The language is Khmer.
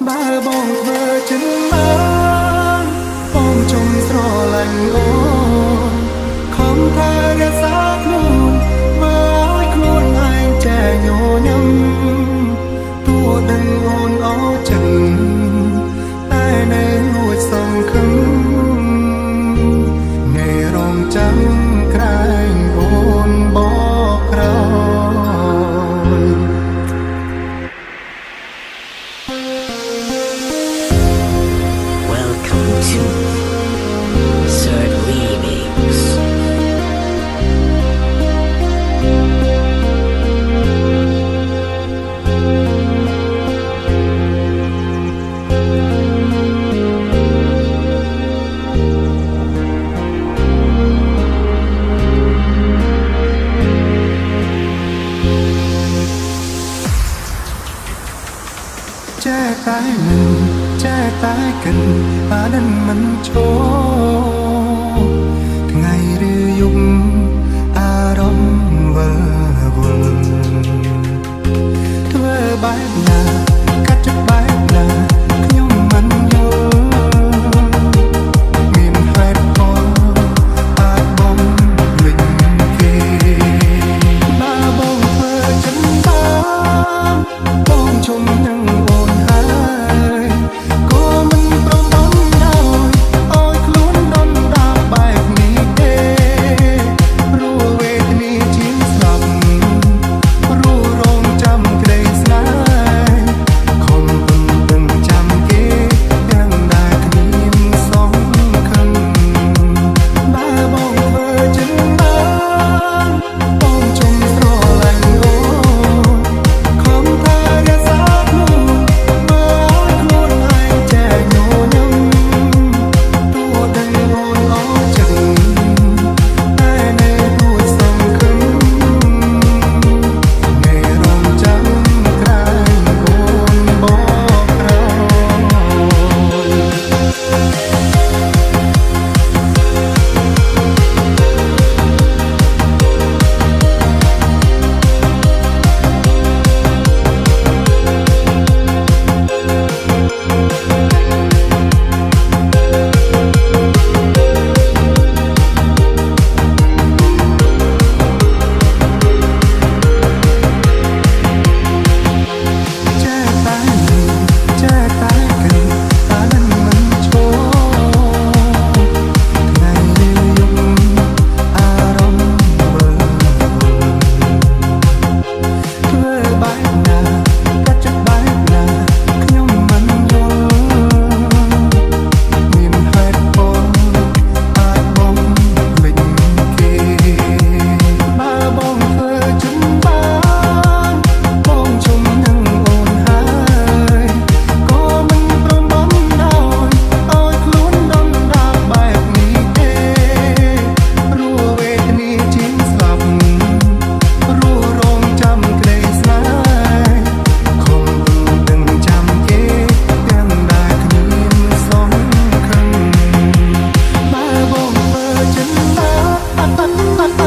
បើបងធ្វើចិនបានបងចង់ស្រឡាញ់អូនខំថារក្សាខ្លួនមើលឲ្យខ្លួនឯងចែញញឹមទោះដឹងអូនអស់ចិត្តតែនៅលួចសង្ឃឹមថ្ងៃរងចាំក្រែងអូនបកក្រោយ Welcome to Third Remix. ចែកតែនឹងចែកតែកិនបានមិនឈរថ្ងៃឬយប់អារម្មណ៍វិលវល់ធ្វើបែបណាកាត់ចិត្តបែបណាខ្ញុំមិនយល់មានហេតុផលអាចបំភ្លេចគេបើបងធ្វើចិនបានបងជុំនឹងអូនហើយក៏មិនព្រមដនដោយឲ្យខ្លួនដនដាបបែបនេះទេព្រោះវេទនាជាងស្លាប់ព្រោះរងចាំក្តីស្នេហ៍ខំពឹងដឹងចាំគេទាំងដែលគ្មានសង្ឃឹមបើបងធ្វើចិនបានបងចង់ស្រឡាញ់អូនខំថារក្សាខ្លួនមើលឲ្យខ្លួនឯងចែញញឹមទោះដឹងអូនអស់ចិត្តតែនៅលួចសង្ឃឹមថ្ងៃរងចាំក្រែងអូនបកក្រោចែកតែនឹងចែកតែកិនបានមិនឈរថ្ងៃឬយប់អារម្មណ៍វិលវល់ធ្វើបែបណាកាត់ចិត្តបែបណាខ្ញុំមិនយល់មានហេតុផលអាចបំភ្លេចគេបើបងធ្វើចិនបានបងជុំនឹងអូនហើយក៏មិនព្រមបំដោយឲ្យខ្លួនដនដាបបែបនេះទេព្រោះវេទនាជាងស្លាប់ព្រោះរងចាំក្តីស្នេហ៍ខំដឹងចាំគេទាំងដែលគ្មានសង្ឃឹមបើបងធ្វើចិនបាន